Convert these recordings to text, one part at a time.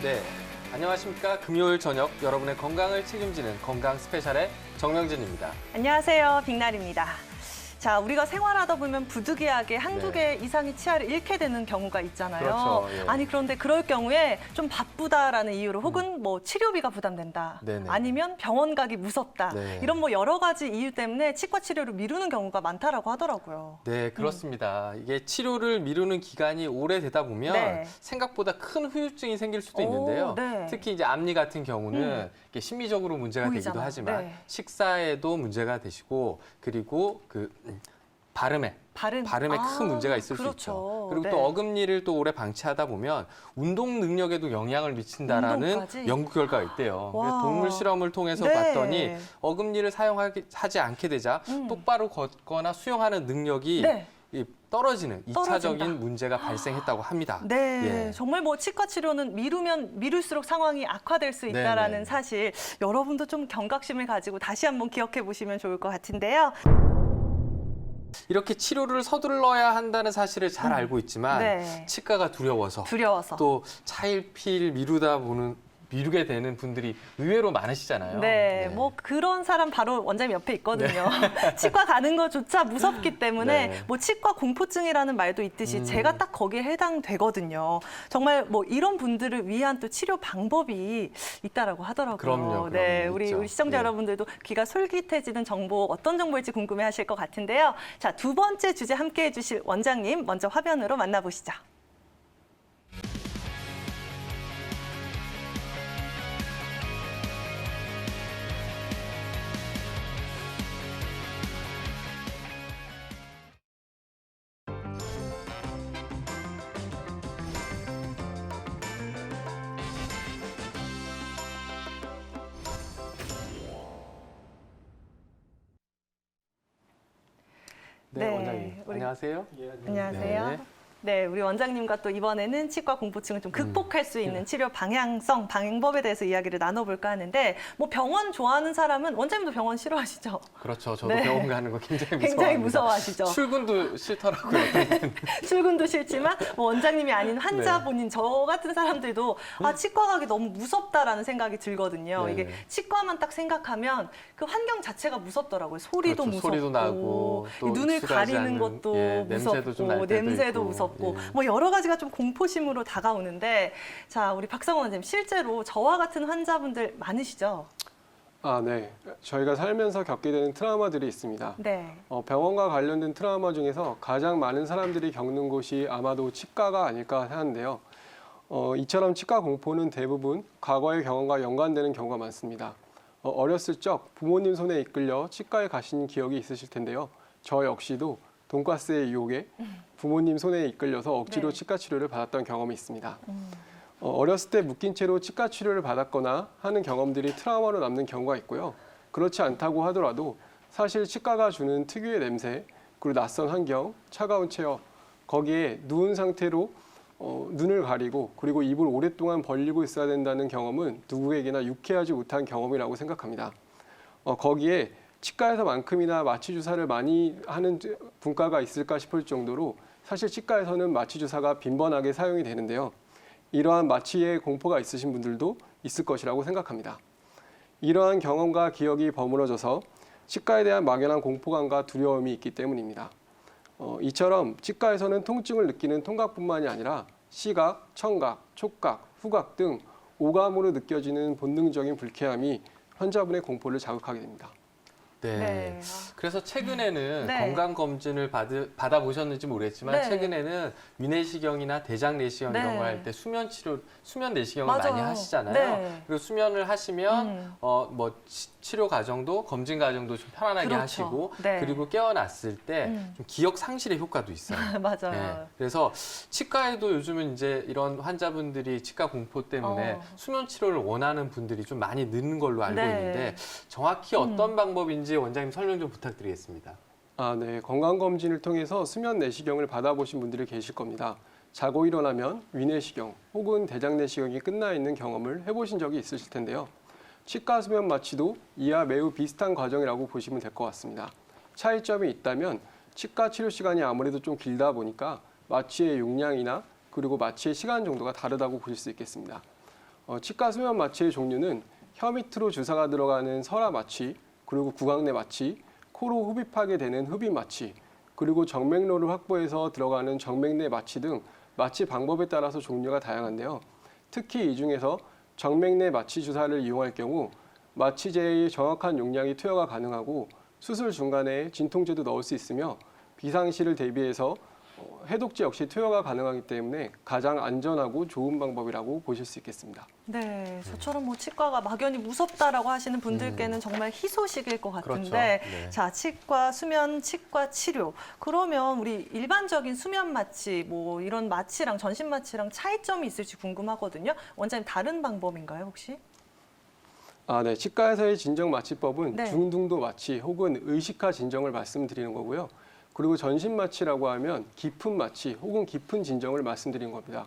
네, 안녕하십니까. 금요일 저녁 여러분의 건강을 책임지는 건강 스페셜의 정명진입니다. 안녕하세요. 빅날입니다. 자, 우리가 생활하다 보면 부득이하게 한두 개 이상의 치아를 잃게 되는 경우가 있잖아요. 그렇죠. 예. 아니, 그런데 그럴 경우에 좀 바쁘다라는 이유로 혹은 뭐 치료비가 부담된다. 네네. 아니면 병원 가기 무섭다. 네. 이런 뭐 여러 가지 이유 때문에 치과 치료를 미루는 경우가 많다라고 하더라고요. 네, 그렇습니다. 이게 치료를 미루는 기간이 오래되다 보면 네. 생각보다 큰 후유증이 생길 수도 있는데요. 네. 특히 이제 앞니 같은 경우는 이게 심미적으로 문제가 되기도 보이잖아요. 하지만 네. 식사에도 문제가 되시고 그리고 발음에 큰 문제가 있을 수 그렇죠. 있죠. 그리고 네. 또 어금니를 또 오래 방치하다 보면 운동 능력에도 영향을 미친다라는 운동까지? 연구 결과가 있대요. 와. 그래서 동물 실험을 통해서 네. 봤더니 어금니를 사용하지 않게 되자 똑바로 걷거나 수영하는 능력이 네. 떨어지는 떨어진다. 2차적인 문제가 발생했다고 합니다. 네, 예. 정말 뭐 치과 치료는 미루면 미룰수록 상황이 악화될 수 있다라는 네네. 사실 여러분도 좀 경각심을 가지고 다시 한번 기억해 보시면 좋을 것 같은데요. 이렇게 치료를 서둘러야 한다는 사실을 잘 알고 있지만 네. 치과가 두려워서 두려워서. 또 차일피일 미루게 되는 분들이 의외로 많으시잖아요. 네, 뭐 그런 사람 바로 원장님 옆에 있거든요. 치과 가는 것조차 무섭기 때문에 네. 뭐 치과 공포증이라는 말도 있듯이 제가 딱 거기에 해당되거든요. 정말 뭐 이런 분들을 위한 또 치료 방법이 있다라고 하더라고요. 그럼요, 네, 그럼요. 우리 있죠. 시청자 네. 여러분들도 귀가 솔깃해지는 정보 어떤 정보일지 궁금해하실 것 같은데요. 자, 두 번째 주제 함께해 주실 원장님 먼저 화면으로 만나보시죠. 네, 네, 원장님. 우리- 안녕하세요. 안녕하세요. 네. 네, 우리 원장님과 또 이번에는 치과 공포증을 좀 극복할 수 있는 치료 방향성, 방법에 대해서 이야기를 나눠볼까 하는데 뭐 병원 좋아하는 사람은 원장님도 병원 싫어하시죠? 그렇죠. 저도 네. 병원 가는 거 굉장히 굉장히 무서워합니다. 무서워하시죠? 출근도 싫더라고요. 출근도 싫지만 뭐 원장님이 아닌 환자 네. 본인 저 같은 사람들도 아 치과 가기 너무 무섭다라는 생각이 들거든요. 네. 이게 치과만 딱 생각하면 그 환경 자체가 무섭더라고요. 소리도 그렇죠. 무섭고 소리도 나고 또 눈을 익숙하지 가리는 않은, 것도 예, 무섭고 냄새도 좀 날 때도 냄새도 있고. 무섭고 예. 뭐 여러 가지가 좀 공포심으로 다가오는데 자 우리 박상원 원장님 실제로 저와 같은 환자분들 많으시죠? 아, 네. 저희가 살면서 겪게 되는 트라우마들이 있습니다. 네. 병원과 관련된 트라우마 중에서 가장 많은 사람들이 겪는 곳이 아마도 치과가 아닐까 하는데요. 이처럼 치과 공포는 대부분 과거의 경험과 연관되는 경우가 많습니다. 어렸을 적 부모님 손에 이끌려 치과에 가신 기억이 있으실 텐데요. 저 역시도 돈가스의 유혹에 부모님 손에 이끌려서 억지로 네. 치과 치료를 받았던 경험이 있습니다. 어렸을 때 묶인 채로 치과 치료를 받았거나 하는 경험들이 트라우마로 남는 경우가 있고요. 그렇지 않다고 하더라도 사실 치과가 주는 특유의 냄새, 그리고 낯선 환경, 차가운 체어, 거기에 누운 상태로 눈을 가리고 그리고 입을 오랫동안 벌리고 있어야 된다는 경험은 누구에게나 유쾌하지 못한 경험이라고 생각합니다. 거기에 치과에서만큼이나 마취 주사를 많이 하는 분과가 있을까 싶을 정도로 사실 치과에서는 마취 주사가 빈번하게 사용이 되는데요. 이러한 마취에 공포가 있으신 분들도 있을 것이라고 생각합니다. 이러한 경험과 기억이 버무러져서 치과에 대한 막연한 공포감과 두려움이 있기 때문입니다. 이처럼 치과에서는 통증을 느끼는 통각뿐만이 아니라 시각, 청각, 촉각, 후각 등 오감으로 느껴지는 본능적인 불쾌함이 환자분의 공포를 자극하게 됩니다. 네. 네. 그래서 최근에는 네. 건강검진을 받아보셨는지 모르겠지만 네. 최근에는 위내시경이나 대장내시경 네. 이런 거 할 때 수면 내시경을 맞아요. 많이 하시잖아요. 네. 그리고 수면을 하시면 뭐 치료 과정도 검진 과정도 좀 편안하게 그렇죠. 하시고 네. 그리고 깨어났을 때 좀 기억 상실의 효과도 있어요. 맞아요. 네. 그래서 치과에도 요즘은 이제 이런 환자분들이 치과 공포 때문에 수면 치료를 원하는 분들이 좀 많이 느는 걸로 알고 네. 있는데 정확히 어떤 방법인지 원장님 설명 좀 부탁드리겠습니다. 네. 건강검진을 통해서 수면 내시경을 받아보신 분들이 계실 겁니다. 자고 일어나면 위내시경 혹은 대장내시경이 끝나 있는 경험을 해보신 적이 있으실 텐데요. 치과 수면 마취도 이와 매우 비슷한 과정이라고 보시면 될 것 같습니다. 차이점이 있다면 치과 치료 시간이 아무래도 좀 길다 보니까 마취의 용량이나 그리고 마취의 시간 정도가 다르다고 보실 수 있겠습니다. 치과 수면 마취의 종류는 혀 밑으로 주사가 들어가는 설화 마취, 그리고 구강 내 마취, 코로 흡입하게 되는 흡입 마취, 그리고 정맥로를 확보해서 들어가는 정맥 내 마취 등 마취 방법에 따라서 종류가 다양한데요. 특히 이 중에서 정맥 내 마취 주사를 이용할 경우 마취제의 정확한 용량이 투여가 가능하고 수술 중간에 진통제도 넣을 수 있으며 비상시를 대비해서 해독제 역시 투여가 가능하기 때문에 가장 안전하고 좋은 방법이라고 보실 수 있겠습니다. 네, 저처럼 뭐 치과가 막연히 무섭다라고 하시는 분들께는 정말 희소식일 것 같은데, 그렇죠. 네. 자, 치과 수면 치과 치료. 그러면 우리 일반적인 수면 마취, 뭐 이런 마취랑 전신 마취랑 차이점이 있을지 궁금하거든요. 원장님 다른 방법인가요, 혹시? 네. 치과에서의 진정 마취법은 네. 중등도 마취 혹은 의식화 진정을 말씀드리는 거고요. 그리고 전신 마취라고 하면 깊은 마취 혹은 깊은 진정을 말씀드리는 겁니다.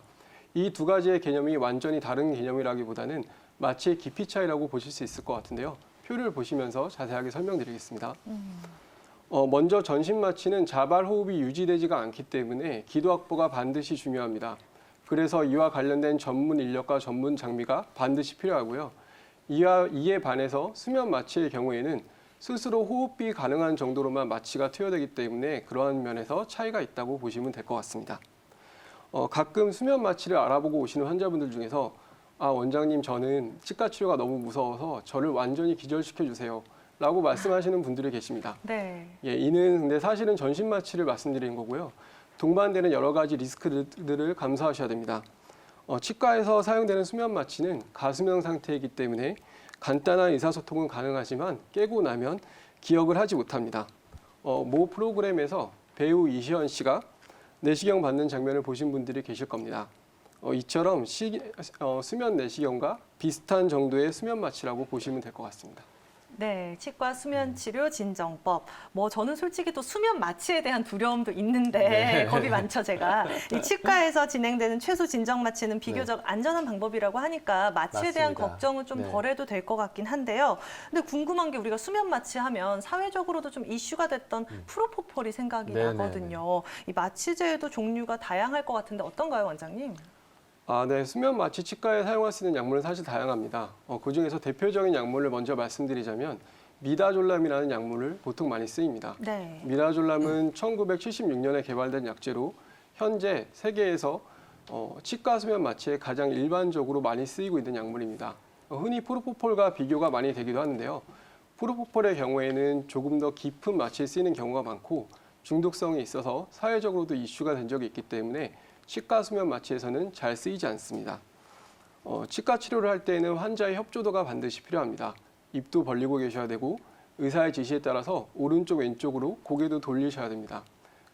이 두 가지의 개념이 완전히 다른 개념이라기보다는 마취의 깊이 차이라고 보실 수 있을 것 같은데요. 표를 보시면서 자세하게 설명드리겠습니다. 먼저 전신 마취는 자발 호흡이 유지되지가 않기 때문에 기도 확보가 반드시 중요합니다. 그래서 이와 관련된 전문 인력과 전문 장비가 반드시 필요하고요. 이에 반해서 수면 마취의 경우에는 스스로 호흡이 가능한 정도로만 마취가 투여되기 때문에 그러한 면에서 차이가 있다고 보시면 될 것 같습니다. 가끔 수면 마취를 알아보고 오시는 환자분들 중에서 원장님 저는 치과 치료가 너무 무서워서 저를 완전히 기절시켜 주세요 라고 말씀하시는 분들이 계십니다. 네. 이는 근데 사실은 전신 마취를 말씀드리는 거고요. 동반되는 여러 가지 리스크들을 감수하셔야 됩니다. 치과에서 사용되는 수면 마취는 가수면 상태이기 때문에 간단한 의사소통은 가능하지만 깨고 나면 기억을 하지 못합니다. 모 프로그램에서 배우 이시연 씨가 내시경 받는 장면을 보신 분들이 계실 겁니다. 이처럼 수면 내시경과 비슷한 정도의 수면 마취라고 보시면 될 것 같습니다. 네, 치과 수면 치료 진정법. 뭐 저는 솔직히 또 수면 마취에 대한 두려움도 있는데 겁이 많죠, 제가. 이 치과에서 진행되는 최소 진정 마취는 비교적 안전한 방법이라고 하니까 마취에 대한 맞습니다. 걱정은 좀 네. 덜 해도 될 것 같긴 한데요. 근데 궁금한 게 우리가 수면 마취하면 사회적으로도 좀 이슈가 됐던 프로포폴이 생각이 네네네. 나거든요. 이 마취제에도 종류가 다양할 것 같은데 어떤가요, 원장님? 네. 수면 마취 치과에 사용할 수 있는 약물은 사실 다양합니다. 그중에서 대표적인 약물을 먼저 말씀드리자면 미다졸람이라는 약물을 보통 많이 쓰입니다. 네. 미다졸람은 1976년에 개발된 약제로 현재 세계에서 치과 수면 마취에 가장 일반적으로 많이 쓰이고 있는 약물입니다. 흔히 프로포폴과 비교가 많이 되기도 하는데요. 프로포폴의 경우에는 조금 더 깊은 마취에 쓰이는 경우가 많고 중독성이 있어서 사회적으로도 이슈가 된 적이 있기 때문에 치과 수면 마취에서는 잘 쓰이지 않습니다. 치과 치료를 할 때에는 환자의 협조도가 반드시 필요합니다. 입도 벌리고 계셔야 되고 의사의 지시에 따라서 오른쪽 왼쪽으로 고개도 돌리셔야 됩니다.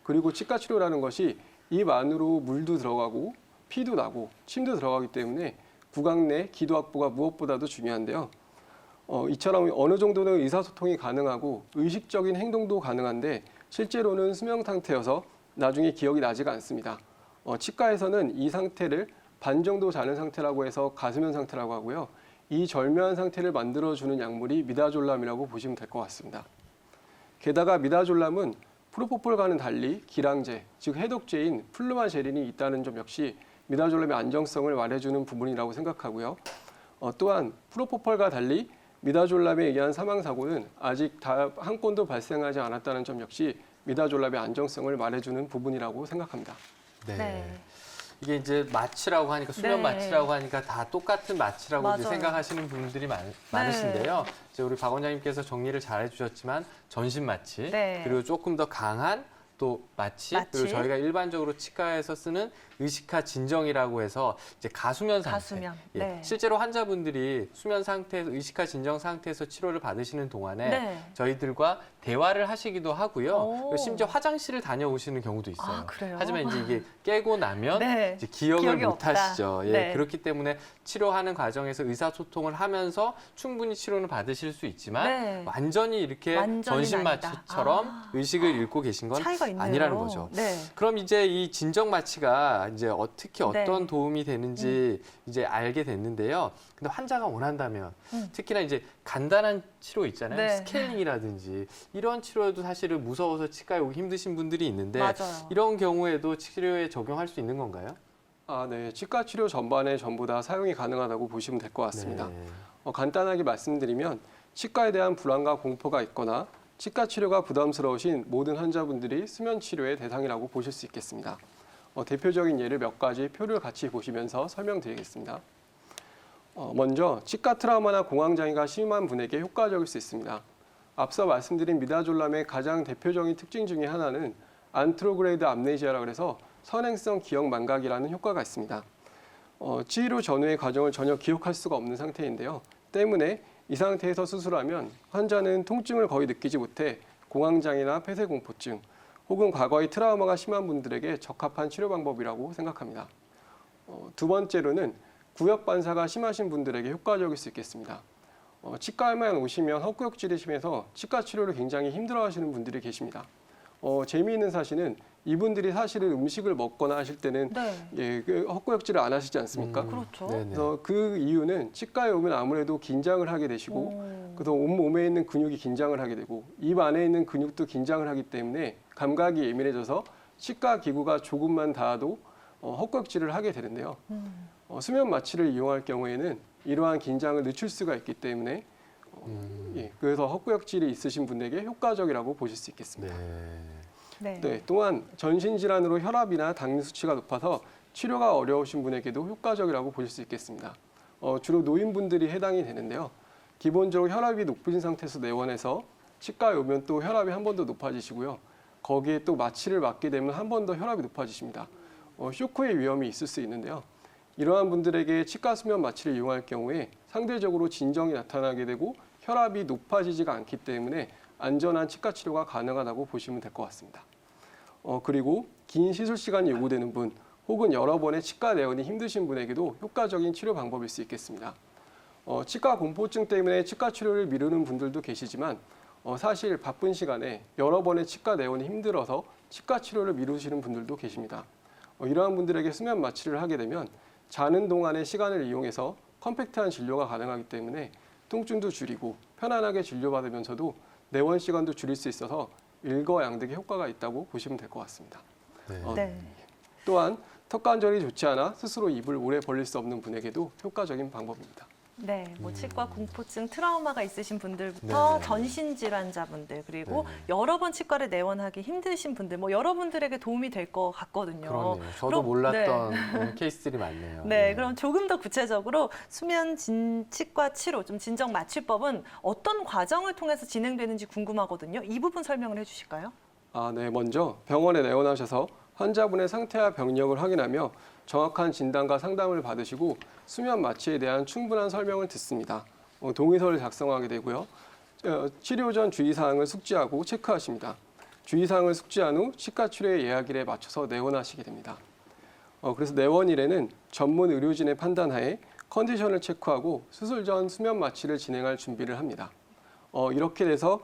그리고 치과 치료라는 것이 입 안으로 물도 들어가고 피도 나고 침도 들어가기 때문에 구강 내 기도 확보가 무엇보다도 중요한데요. 이처럼 어느 정도는 의사소통이 가능하고 의식적인 행동도 가능한데 실제로는 수면 상태여서 나중에 기억이 나지가 않습니다. 치과에서는 이 상태를 반 정도 자는 상태라고 해서 가수면 상태라고 하고요. 이 절묘한 상태를 만들어주는 약물이 미다졸람이라고 보시면 될 것 같습니다. 게다가 미다졸람은 프로포폴과는 달리 기량제, 즉 해독제인 플루마제린이 있다는 점 역시 미다졸람의 안정성을 말해주는 부분이라고 생각하고요. 또한 프로포폴과 달리 미다졸람에 의한 사망사고는 아직 다 한 건도 발생하지 않았다는 점 역시 미다졸람의 안정성을 말해주는 부분이라고 생각합니다. 네. 이게 이제 마취라고 하니까 수면 네. 마취라고 하니까 다 똑같은 마취라고 이제 맞아요. 생각하시는 분들이 많으신데요. 이제 우리 박 원장님께서 정리를 잘 해주셨지만 전신 마취 네. 그리고 조금 더 강한 또 마취, 마취. 그리고 저희가 일반적으로 치과에서 쓰는 의식화 진정이라고 해서 이제 가수면 상태. 가수면. 예, 네. 실제로 환자분들이 수면 상태에서 의식화 진정 상태에서 치료를 받으시는 동안에 네. 저희들과 대화를 하시기도 하고요. 오. 그리고 심지어 화장실을 다녀오시는 경우도 있어요. 아, 그래요? 하지만 이제 이게 깨고 나면 네. 이제 기억을 기억이 못 없다. 하시죠. 예, 네. 그렇기 때문에 치료하는 과정에서 의사소통을 하면서 충분히 치료는 받으실 수 있지만 네. 완전히 이렇게 완전히는 전신 아니다. 마취처럼 의식을 잃고 계신 건 차이가 있네요. 아니라는 거죠. 네. 그럼 이제 이 진정 마취가 이제 특히 어떤 네. 도움이 되는지 이제 알게 됐는데요. 근데 환자가 원한다면 음. 특히나 이제 간단한 치료 있잖아요. 네. 스케일링이라든지 이런 치료에도 사실은 무서워서 치과에 오기 힘드신 분들이 있는데 맞아요. 이런 경우에도 치료에 적용할 수 있는 건가요? 네. 치과 치료 전반에 전부 다 사용이 가능하다고 보시면 될 것 같습니다. 네. 간단하게 말씀드리면 치과에 대한 불안과 공포가 있거나 치과 치료가 부담스러우신 모든 환자분들이 수면 치료의 대상이라고 보실 수 있겠습니다. 대표적인 예를 몇 가지 표를 같이 보시면서 설명드리겠습니다. 먼저 치과 트라우마나 공황장애가 심한 분에게 효과적일 수 있습니다. 앞서 말씀드린 미다졸람의 가장 대표적인 특징 중에 하나는 안트로그레이드 암네시아라고 해서 선행성 기억 망각이라는 효과가 있습니다. 치료 전후의 과정을 전혀 기억할 수가 없는 상태인데요. 때문에 이 상태에서 수술하면 환자는 통증을 거의 느끼지 못해 공황장애나 폐쇄공포증 혹은 과거의 트라우마가 심한 분들에게 적합한 치료 방법이라고 생각합니다. 두 번째로는 구역 반사가 심하신 분들에게 효과적일 수 있겠습니다. 치과에만 오시면 헛구역질이 심해서 치과 치료를 굉장히 힘들어하시는 분들이 계십니다. 재미있는 사실은 이분들이 사실은 음식을 먹거나 하실 때는 네. 헛구역질을 안 하시지 않습니까? 그렇죠. 네네. 그래서 그 이유는 치과에 오면 아무래도 긴장을 하게 되시고 그래서 온몸에 있는 근육이 긴장을 하게 되고 입 안에 있는 근육도 긴장을 하기 때문에 감각이 예민해져서 치과 기구가 조금만 닿아도 헛구역질을 하게 되는데요. 수면 마취를 이용할 경우에는 이러한 긴장을 늦출 수가 있기 때문에 그래서 헛구역질이 있으신 분에게 효과적이라고 보실 수 있겠습니다. 네. 네, 또한 전신질환으로 혈압이나 당뇨 수치가 높아서 치료가 어려우신 분에게도 효과적이라고 보실 수 있겠습니다. 주로 노인분들이 해당이 되는데요. 기본적으로 혈압이 높으신 상태에서 내원해서 치과에 오면 또 혈압이 한 번 더 높아지시고요. 거기에 또 마취를 맞게 되면 한 번 더 혈압이 높아지십니다. 쇼크의 위험이 있을 수 있는데요. 이러한 분들에게 치과 수면 마취를 이용할 경우에 상대적으로 진정이 나타나게 되고 혈압이 높아지지가 않기 때문에 안전한 치과 치료가 가능하다고 보시면 될 것 같습니다. 그리고 긴 시술 시간이 요구되는 분 혹은 여러 번의 치과 내원이 힘드신 분에게도 효과적인 치료 방법일 수 있겠습니다. 치과 공포증 때문에 치과 치료를 미루는 분들도 계시지만 사실 바쁜 시간에 여러 번의 치과 내원이 힘들어서 치과 치료를 미루시는 분들도 계십니다. 이러한 분들에게 수면 마취를 하게 되면 자는 동안의 시간을 이용해서 컴팩트한 진료가 가능하기 때문에 통증도 줄이고 편안하게 진료받으면서도 내원 시간도 줄일 수 있어서 일거양득의 효과가 있다고 보시면 될 것 같습니다. 네. 또한 턱 관절이 좋지 않아 스스로 입을 오래 벌릴 수 없는 분에게도 효과적인 방법입니다. 네, 뭐 치과 공포증, 트라우마가 있으신 분들부터 네네. 전신 질환자분들 그리고 네네. 여러 번 치과를 내원하기 힘드신 분들, 뭐 여러분들에게 도움이 될 것 같거든요. 그러네요. 저도 그럼, 몰랐던 케이스들이 많네요. 네, 그럼 조금 더 구체적으로 수면 치과 치료, 좀 진정 마취법은 어떤 과정을 통해서 진행되는지 궁금하거든요. 이 부분 설명을 해주실까요? 네. 먼저 병원에 내원하셔서 환자분의 상태와 병력을 확인하며 정확한 진단과 상담을 받으시고 수면 마취에 대한 충분한 설명을 듣습니다. 동의서를 작성하게 되고요. 치료 전 주의사항을 숙지하고 체크하십니다. 주의사항을 숙지한 후 치과 치료의 예약일에 맞춰서 내원하시게 됩니다. 그래서 내원일에는 전문 의료진의 판단하에 컨디션을 체크하고 수술 전 수면 마취를 진행할 준비를 합니다. 이렇게 돼서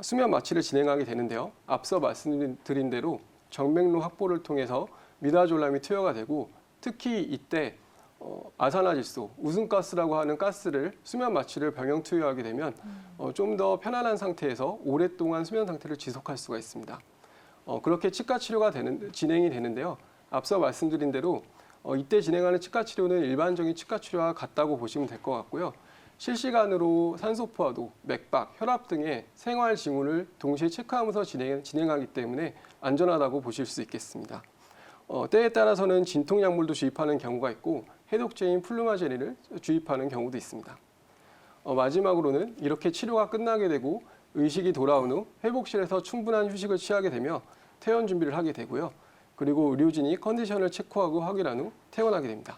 수면 마취를 진행하게 되는데요. 앞서 말씀드린 대로 정맥류 확보를 통해서 미다졸람이 투여가 되고 특히 이때 아산화질소, 웃음가스라고 하는 가스를 수면 마취를 병용 투여하게 되면 좀 더 편안한 상태에서 오랫동안 수면 상태를 지속할 수가 있습니다. 그렇게 치과 치료가 진행이 되는데요. 앞서 말씀드린 대로 이때 진행하는 치과 치료는 일반적인 치과 치료와 같다고 보시면 될 것 같고요. 실시간으로 산소포화도, 맥박, 혈압 등의 생활 징후를 동시에 체크하면서 진행하기 때문에 안전하다고 보실 수 있겠습니다. 때에 따라서는 진통약물도 주입하는 경우가 있고 해독제인 플루마제린을 주입하는 경우도 있습니다. 마지막으로는 이렇게 치료가 끝나게 되고 의식이 돌아온 후 회복실에서 충분한 휴식을 취하게 되며 퇴원 준비를 하게 되고요. 그리고 의료진이 컨디션을 체크하고 확인한 후 퇴원하게 됩니다.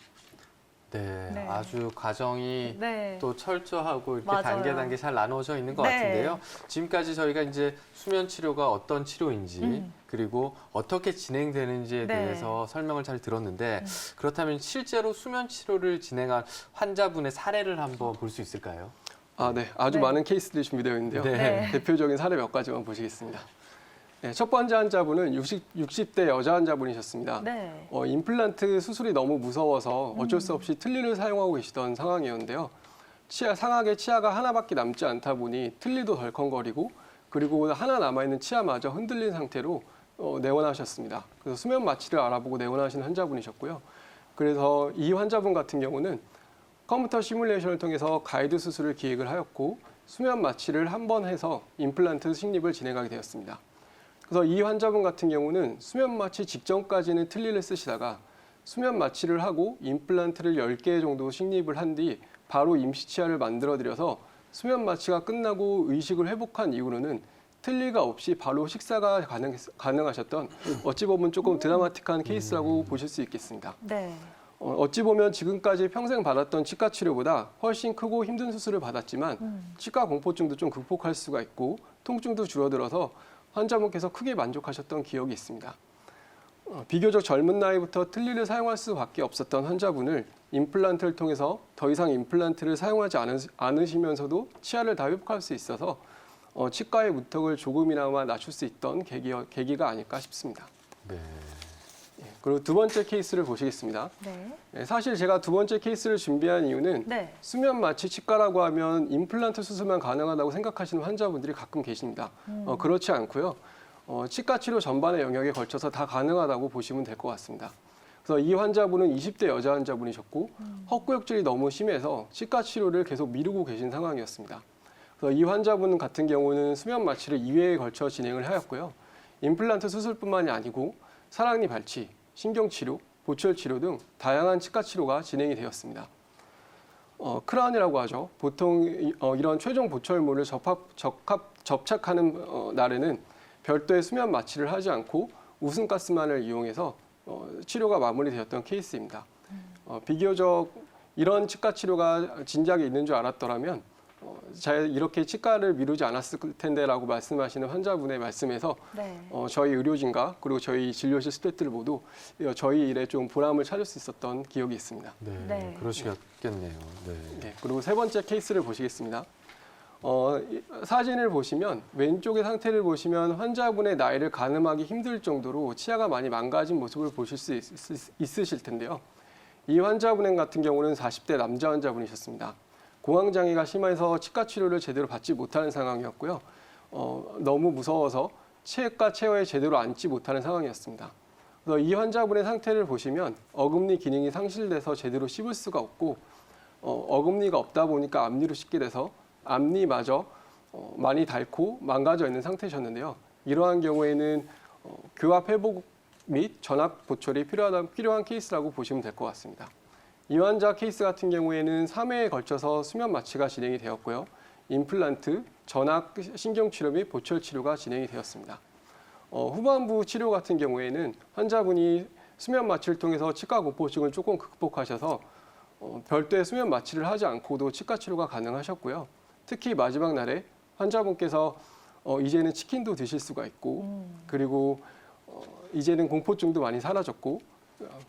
네, 네. 아주 과정이 네. 또 철저하고 이렇게 맞아요. 단계 잘 나눠져 있는 것 네. 같은데요. 지금까지 저희가 이제 수면 치료가 어떤 치료인지 그리고 어떻게 진행되는지에 네. 대해서 설명을 잘 들었는데 그렇다면 실제로 수면 치료를 진행한 환자분의 사례를 한번 볼 수 있을까요? 네. 아주 네. 많은 케이스들이 준비되어 있는데요. 네. 대표적인 사례 몇 가지만 보시겠습니다. 네, 첫 번째 환자분은 60대 여자 환자분이셨습니다. 네. 임플란트 수술이 너무 무서워서 어쩔 수 없이 틀니를 사용하고 계시던 상황이었는데요. 상악에 치아가 하나밖에 남지 않다 보니 틀니도 덜컹거리고 그리고 하나 남아있는 치아마저 흔들린 상태로 내원하셨습니다. 그래서 수면 마취를 알아보고 내원하신 환자분이셨고요. 그래서 이 환자분 같은 경우는 컴퓨터 시뮬레이션을 통해서 가이드 수술을 기획을 하였고 수면 마취를 한 번 해서 임플란트 식립을 진행하게 되었습니다. 그래서 이 환자분 같은 경우는 수면 마취 직전까지는 틀니를 쓰시다가 수면 마취를 하고 임플란트를 10개 정도 식립을 한 뒤 바로 임시치아를 만들어드려서 수면 마취가 끝나고 의식을 회복한 이후로는 틀니가 없이 바로 식사가 가능하셨던 어찌 보면 조금 드라마틱한 케이스라고 보실 수 있겠습니다. 네. 어찌 보면 지금까지 평생 받았던 치과 치료보다 훨씬 크고 힘든 수술을 받았지만 치과 공포증도 좀 극복할 수가 있고 통증도 줄어들어서 환자분께서 크게 만족하셨던 기억이 있습니다. 비교적 젊은 나이부터 틀니를 사용할 수밖에 없었던 환자분을 임플란트를 통해서 더 이상 임플란트를 사용하지 않으시면서도 치아를 다 회복할 수 있어서 치과의 무턱을 조금이나마 낮출 수 있던 계기가 아닐까 싶습니다. 네. 그리고 두 번째 케이스를 보시겠습니다. 네. 사실 제가 두 번째 케이스를 준비한 이유는 네. 수면 마취 치과라고 하면 임플란트 수술만 가능하다고 생각하시는 환자분들이 가끔 계십니다. 그렇지 않고요. 치과 치료 전반의 영역에 걸쳐서 다 가능하다고 보시면 될 것 같습니다. 그래서 이 환자분은 20대 여자 환자분이셨고 헛구역질이 너무 심해서 치과 치료를 계속 미루고 계신 상황이었습니다. 그래서 이 환자분 같은 경우는 수면 마취를 2회에 걸쳐 진행을 하였고요. 임플란트 수술뿐만이 아니고 사랑니 발치, 신경치료, 보철치료 등 다양한 치과 치료가 진행이 되었습니다. 크라운이라고 하죠. 보통 이런 최종 보철물을 접착하는 날에는 별도의 수면 마취를 하지 않고 웃음가스만을 이용해서 치료가 마무리되었던 케이스입니다. 비교적 이런 치과 치료가 진작에 있는 줄 알았더라면 이렇게 치과를 미루지 않았을 텐데라고 말씀하시는 환자분의 말씀에서 네. 저희 의료진과 그리고 저희 진료실 스태프들 모두 저희 일에 좀 보람을 찾을 수 있었던 기억이 있습니다. 네. 네. 그러시겠네요. 네. 네, 그리고 세 번째 케이스를 보시겠습니다. 사진을 보시면 왼쪽의 상태를 보시면 환자분의 나이를 가늠하기 힘들 정도로 치아가 많이 망가진 모습을 보실 수 있으실 텐데요. 이 환자분 같은 경우는 40대 남자 환자분이셨습니다. 공황장애가 심해서 치과 치료를 제대로 받지 못하는 상황이었고요. 너무 무서워서 체액과 체어에 제대로 앉지 못하는 상황이었습니다. 그래서 이 환자분의 상태를 보시면 어금니 기능이 상실돼서 제대로 씹을 수가 없고 어금니가 없다 보니까 앞니로 씹게 돼서 앞니마저 많이 닳고 망가져 있는 상태셨는데요. 이러한 경우에는 교합 회복 및 전압 보철이 필요한 케이스라고 보시면 될 것 같습니다. 이 환자 케이스 같은 경우에는 3회에 걸쳐서 수면 마취가 진행이 되었고요. 임플란트, 전압 신경치료 및 보철 치료가 진행이 되었습니다. 후반부 치료 같은 경우에는 환자분이 수면 마취를 통해서 치과 공포증을 조금 극복하셔서 별도의 수면 마취를 하지 않고도 치과 치료가 가능하셨고요. 특히 마지막 날에 환자분께서 이제는 치킨도 드실 수가 있고 그리고 이제는 공포증도 많이 사라졌고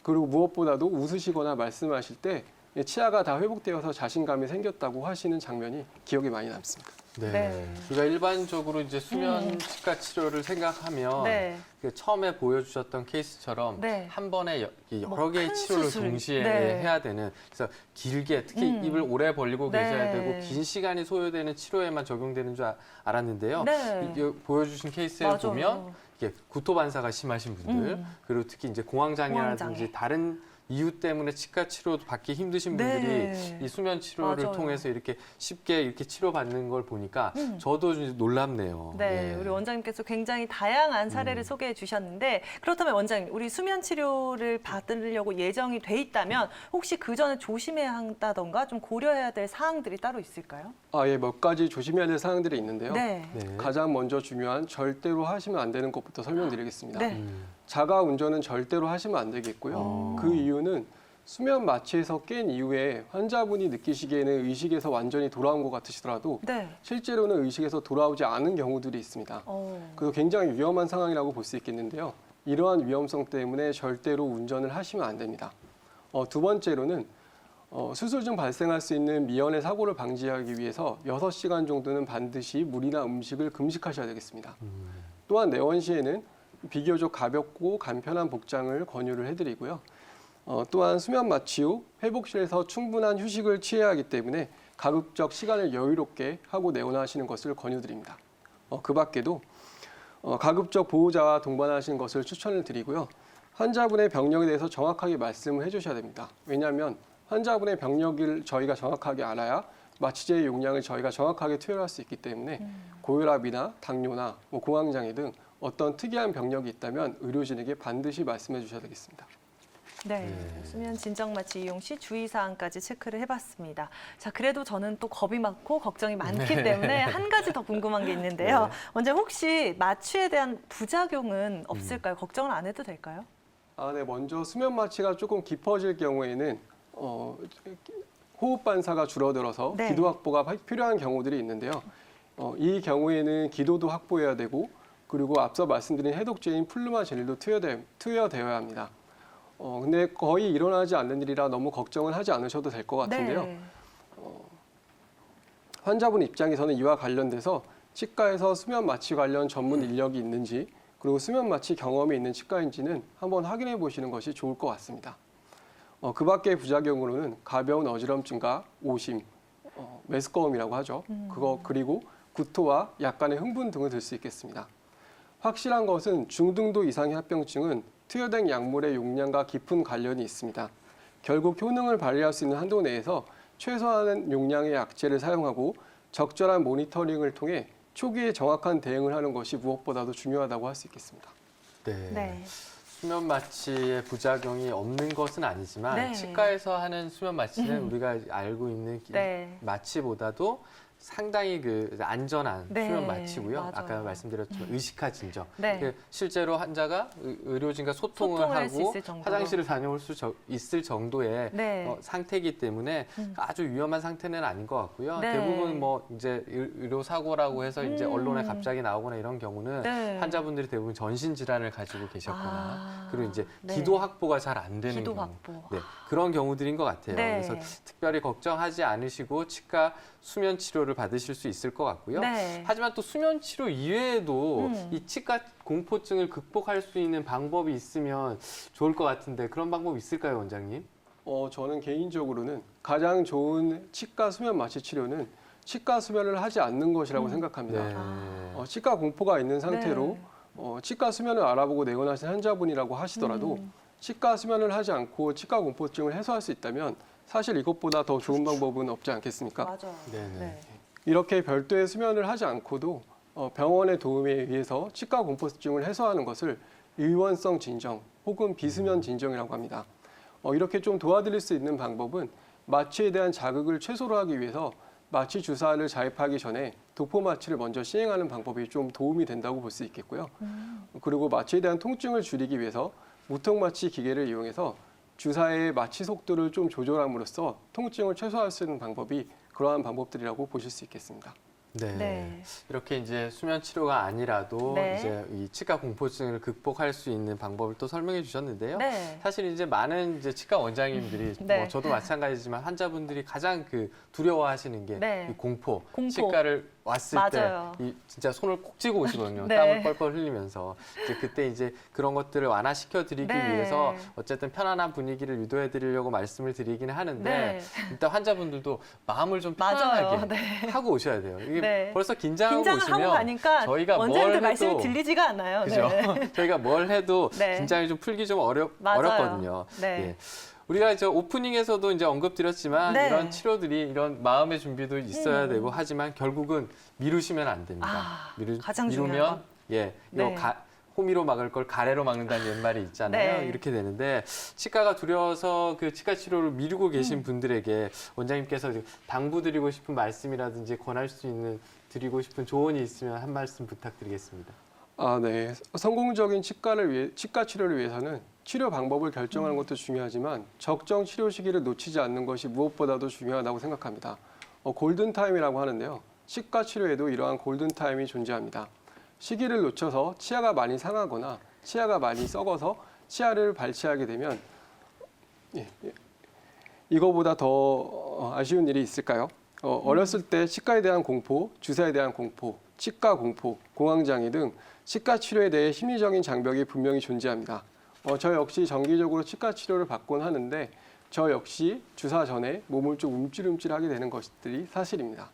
그리고 무엇보다도 웃으시거나 말씀하실 때 치아가 다 회복되어서 자신감이 생겼다고 하시는 장면이 기억에 많이 남습니다. 네. 네. 우리가 일반적으로 이제 수면 치과 치료를 생각하면 네. 그 처음에 보여주셨던 케이스처럼 네. 한 번에 여러 뭐 개의 큰 치료를 수술. 동시에 네. 해야 되는 그래서 길게 특히 입을 오래 벌리고 네. 계셔야 되고 긴 시간이 소요되는 치료에만 적용되는 줄 알았는데요. 네. 이게 보여주신 케이스에 맞아요. 보면 이게 구토 반사가 심하신 분들 그리고 특히 이제 공황장애라든지 공황장애. 다른 이유 때문에 치과 치료도 받기 힘드신 분들이 네. 이 수면 치료를 맞아요. 통해서 이렇게 쉽게 이렇게 치료받는 걸 보니까 저도 좀 놀랍네요. 네, 예. 우리 원장님께서 굉장히 다양한 사례를 소개해 주셨는데 그렇다면 원장님, 우리 수면 치료를 받으려고 예정이 돼 있다면 혹시 그 전에 조심해야 한다던가 좀 고려해야 될 사항들이 따로 있을까요? 예, 몇 가지 조심해야 될 사항들이 있는데요. 네. 네. 가장 먼저 중요한 절대로 하시면 안 되는 것부터 설명드리겠습니다. 네. 자가 운전은 절대로 하시면 안 되겠고요. 그 이유는 수면 마취에서 깬 이후에 환자분이 느끼시기에는 의식에서 완전히 돌아온 것 같으시더라도 네. 실제로는 의식에서 돌아오지 않은 경우들이 있습니다. 그래서 굉장히 위험한 상황이라고 볼 수 있겠는데요. 이러한 위험성 때문에 절대로 운전을 하시면 안 됩니다. 두 번째로는 수술 중 발생할 수 있는 미연의 사고를 방지하기 위해서 6시간 정도는 반드시 물이나 음식을 금식하셔야 되겠습니다. 또한 내원 시에는 비교적 가볍고 간편한 복장을 권유를 해드리고요. 또한 수면 마취 후 회복실에서 충분한 휴식을 취해야 하기 때문에 가급적 시간을 여유롭게 하고 내원하시는 것을 권유드립니다. 그 밖에도 가급적 보호자와 동반하시는 것을 추천을 드리고요. 환자분의 병력에 대해서 정확하게 말씀을 해주셔야 됩니다. 왜냐하면 환자분의 병력을 저희가 정확하게 알아야 마취제의 용량을 저희가 정확하게 투여할 수 있기 때문에 고혈압이나 당뇨나 공황장애 등 어떤 특이한 병력이 있다면 의료진에게 반드시 말씀해 주셔야 되겠습니다. 네, 수면 진정 마취 이용 시 주의 사항까지 체크를 해봤습니다. 자, 그래도 저는 또 겁이 많고 걱정이 많기 때문에 한 가지 더 궁금한 게 있는데요. 네. 원장님 혹시 마취에 대한 부작용은 없을까요? 걱정을 안 해도 될까요? 네. 먼저 수면 마취가 조금 깊어질 경우에는 호흡 반사가 줄어들어서 네. 기도 확보가 필요한 경우들이 있는데요. 이 경우에는 기도도 확보해야 되고 그리고 앞서 말씀드린 해독제인 플루마 젤도 투여되어야 합니다. 근데 거의 일어나지 않는 일이라 너무 걱정은 하지 않으셔도 될 것 같은데요. 네. 환자분 입장에서는 이와 관련돼서 치과에서 수면 마취 관련 전문 인력이 있는지 그리고 수면 마취 경험이 있는 치과인지는 한번 확인해 보시는 것이 좋을 것 같습니다. 그 밖의 부작용으로는 가벼운 어지럼증과 오심, 메스꺼움이라고 하죠. 그리고 구토와 약간의 흥분 등을 들 수 있겠습니다. 확실한 것은 중등도 이상의 합병증은 투여된 약물의 용량과 깊은 관련이 있습니다. 결국 효능을 발휘할 수 있는 한도 내에서 최소한 용량의 약제를 사용하고 적절한 모니터링을 통해 초기에 정확한 대응을 하는 것이 무엇보다도 중요하다고 할 수 있겠습니다. 네. 네. 수면 마취의 부작용이 없는 것은 아니지만 네. 치과에서 하는 수면 마취는 우리가 알고 있는 네. 마취보다도 상당히 그 안전한 네, 수면 마취고요. 맞아요. 아까 말씀드렸지만 의식화 진정. 네. 그 실제로 환자가 의료진과 소통을 소통을 할수 하고 있을 정도로. 화장실을 다녀올 수 있을 정도의 네. 상태이기 때문에 아주 위험한 상태는 아닌 것 같고요. 네. 대부분 뭐 이제 의료 사고라고 해서 이제 언론에 갑자기 나오거나 이런 경우는 네. 환자분들이 대부분 전신 질환을 가지고 계셨거나 그리고 이제 네. 기도 확보가 잘 안 되는 기도 경우. 확보. 네, 그런 경우들인 것 같아요. 네. 그래서 특별히 걱정하지 않으시고 치과 수면 치료를 받으실 수 있을 것 같고요. 네. 하지만 또 수면 치료 이외에도 음. 이 치과 공포증을 극복할 수 있는 방법이 있으면 좋을 것 같은데 그런 방법이 있을까요, 원장님? 저는 개인적으로는 가장 좋은 치과 수면 마취 치료는 치과 수면을 하지 않는 것이라고 생각합니다. 네. 치과 공포가 있는 상태로 네. 치과 수면을 알아보고 내원하신 환자분이라고 하시더라도 치과 수면을 하지 않고 치과 공포증을 해소할 수 있다면 사실 이것보다 더 좋은 방법은 없지 않겠습니까? 맞아요. 네네. 네. 이렇게 별도의 수면을 하지 않고도 병원의 도움에 의해서 치과 공포증을 해소하는 것을 의원성 진정 혹은 비수면 진정이라고 합니다. 이렇게 좀 도와드릴 수 있는 방법은 마취에 대한 자극을 최소로 하기 위해서 마취 주사를 자입하기 전에 도포 마취를 먼저 시행하는 방법이 좀 도움이 된다고 볼 수 있겠고요. 그리고 마취에 대한 통증을 줄이기 위해서 무통 마취 기계를 이용해서 주사의 마취 속도를 좀 조절함으로써 통증을 최소화할 수 있는 방법이 그러한 방법들이라고 보실 수 있겠습니다. 네. 네. 이렇게 이제 수면 치료가 아니라도 네. 이제 이 치과 공포증을 극복할 수 있는 방법을 또 설명해 주셨는데요. 네. 사실 이제 많은 이제 치과 원장님들이 네. 뭐 저도 마찬가지지만 환자분들이 가장 그 두려워하시는 게 네. 이 공포. 공포. 치과를 왔을 맞아요. 때 이 진짜 손을 꼭 쥐고 오시거든요. 네. 땀을 뻘뻘 흘리면서 이제 그때 이제 그런 것들을 완화시켜 드리기 네. 위해서 어쨌든 편안한 분위기를 유도해 드리려고 말씀을 드리기는 하는데 네. 일단 환자분들도 마음을 좀 맞아요. 편안하게 네. 하고 오셔야 돼요. 이게 네. 벌써 긴장하고 긴장을 오시면 하고 가니까 저희가 원장님들 뭘 말씀이 해도 들리지가 않아요. 그죠? 네. 저희가 뭘 해도 네. 긴장이 좀 풀기 좀 맞아요. 어렵거든요. 네. 예. 우리가 저 오프닝에서도 이제 언급드렸지만 네. 이런 치료들이 이런 마음의 준비도 있어야 되고 하지만 결국은 미루시면 안 됩니다. 가장 중요한 미루면 건. 예, 네. 호미로 막을 걸 가래로 막는다는 옛말이 있잖아요. 네. 이렇게 되는데 치과가 두려워서 그 치과 치료를 미루고 계신 분들에게 원장님께서 당부드리고 싶은 말씀이라든지 권할 수 있는 드리고 싶은 조언이 있으면 한 말씀 부탁드리겠습니다. 네. 성공적인 치과 치료를 위해서는 치료 방법을 결정하는 것도 중요하지만 적정 치료 시기를 놓치지 않는 것이 무엇보다도 중요하다고 생각합니다. 골든타임이라고 하는데요. 치과 치료에도 이러한 골든타임이 존재합니다. 시기를 놓쳐서 치아가 많이 상하거나 치아가 많이 썩어서 치아를 발치하게 되면 이거보다 더 아쉬운 일이 있을까요? 어렸을 때 치과에 대한 공포, 주사에 대한 공포, 치과 공포, 공황장애 등 치과 치료에 대해 심리적인 장벽이 분명히 존재합니다. 저 역시 정기적으로 치과 치료를 받곤 하는데 저 역시 주사 전에 몸을 좀 움찔움찔하게 되는 것들이 사실입니다.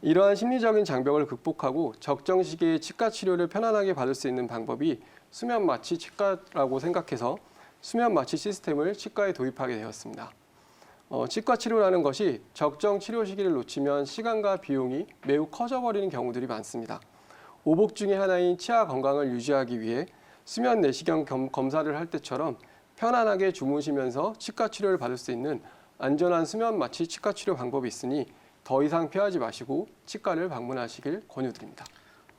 이러한 심리적인 장벽을 극복하고 적정 시기에 치과 치료를 편안하게 받을 수 있는 방법이 수면 마취 치과라고 생각해서 수면 마취 시스템을 치과에 도입하게 되었습니다. 치과 치료라는 것이 적정 치료 시기를 놓치면 시간과 비용이 매우 커져버리는 경우들이 많습니다. 오복 중의 하나인 치아 건강을 유지하기 위해 수면 내시경 검사를 할 때처럼 편안하게 주무시면서 치과 치료를 받을 수 있는 안전한 수면 마취 치과 치료 방법이 있으니 더 이상 피하지 마시고 치과를 방문하시길 권유드립니다.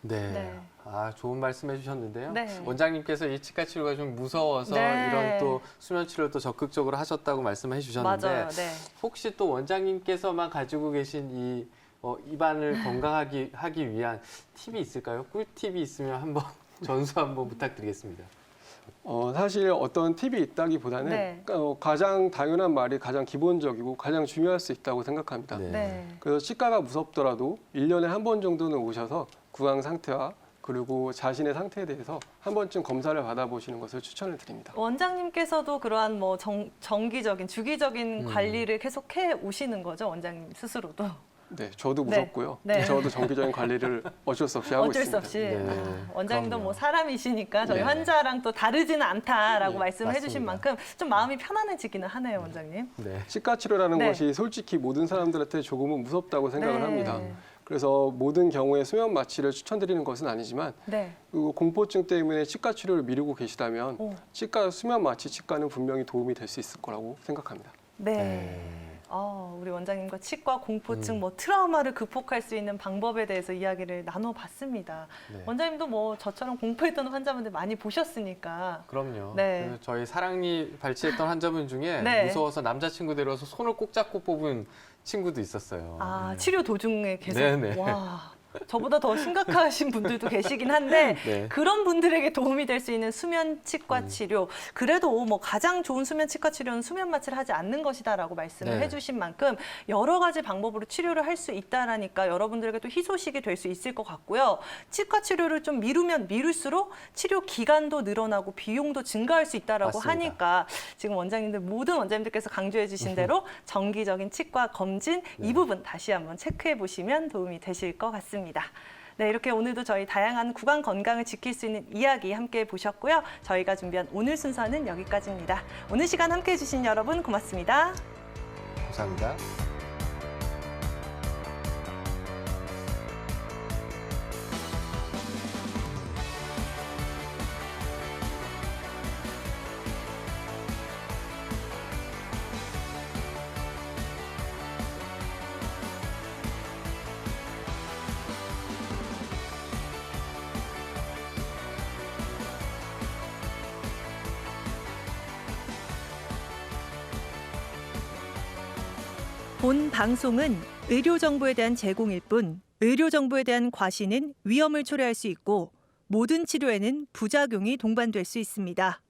네. 네. 아, 좋은 말씀 해주셨는데요. 네. 원장님께서 이 치과 치료가 좀 무서워서 네. 이런 또 수면 치료를 또 적극적으로 하셨다고 말씀해 주셨는데 맞아요. 네. 혹시 또 원장님께서만 가지고 계신 이 입안을 건강하게 하기 위한 팁이 있을까요? 꿀팁이 있으면 한번 전수 한번 부탁드리겠습니다. 사실 어떤 팁이 있다기보다는 네. 가장 당연한 말이 가장 기본적이고 가장 중요할 수 있다고 생각합니다. 네. 네. 그래서 치과가 무섭더라도 1년에 한 번 정도는 오셔서 구강 상태와 그리고 자신의 상태에 대해서 한 번쯤 검사를 받아보시는 것을 추천을 드립니다. 원장님께서도 그러한 뭐 정기적인 주기적인 관리를 계속해 오시는 거죠, 원장님 스스로도. 네, 저도 네. 무섭고요. 네. 저도 정기적인 관리를 어쩔 수 없이 하고 어쩔 있습니다. 수 없이 네. 원장님도 그럼요. 뭐 사람이시니까 저희 네. 환자랑 또 다르지는 않다라고 네, 말씀을 해주신 맞습니다. 만큼 좀 마음이 편안해지기는 하네요, 원장님. 네. 치과 치료라는 네. 것이 솔직히 모든 사람들한테 조금은 무섭다고 생각을 네. 합니다. 그래서 모든 경우에 수면 마취를 추천드리는 것은 아니지만 네. 그리고 공포증 때문에 치과 치료를 미루고 계시다면 오. 치과 수면 마취 치과는 분명히 도움이 될 수 있을 거라고 생각합니다. 네. 우리 원장님과 치과 공포증, 뭐 트라우마를 극복할 수 있는 방법에 대해서 이야기를 나눠봤습니다. 네. 원장님도 뭐 저처럼 공포했던 환자분들 많이 보셨으니까. 그럼요. 네. 그 저희 사랑니 발치했던 환자분 중에 네. 무서워서 남자친구 데려와서 손을 꼭 잡고 뽑은 친구도 있었어요. 아, 네. 치료 도중에 계속. 네네. 와. 저보다 더 심각하신 분들도 계시긴 한데 네. 그런 분들에게 도움이 될 수 있는 수면 치과 치료, 그래도 뭐 가장 좋은 수면 치과 치료는 수면 마취를 하지 않는 것이다라고 말씀을 네. 해주신 만큼 여러 가지 방법으로 치료를 할 수 있다라니까 여러분들에게 또 희소식이 될 수 있을 것 같고요. 치과 치료를 좀 미루면 미룰수록 치료 기간도 늘어나고 비용도 증가할 수 있다라고 맞습니다. 하니까 지금 원장님들 모든 원장님들께서 강조해 주신 대로 정기적인 치과 검진 이 부분 다시 한번 체크해 보시면 도움이 되실 것 같습니다. 네, 이렇게 오늘도 저희 다양한 구강 건강을 지킬 수 있는 이야기 함께 보셨고요. 저희가 준비한 오늘 순서는 여기까지입니다. 오늘 시간 함께 해주신 여러분 고맙습니다. 감사합니다. 본 방송은 의료 정보에 대한 제공일 뿐 의료 정보에 대한 과시는 위험을 초래할 수 있고 모든 치료에는 부작용이 동반될 수 있습니다.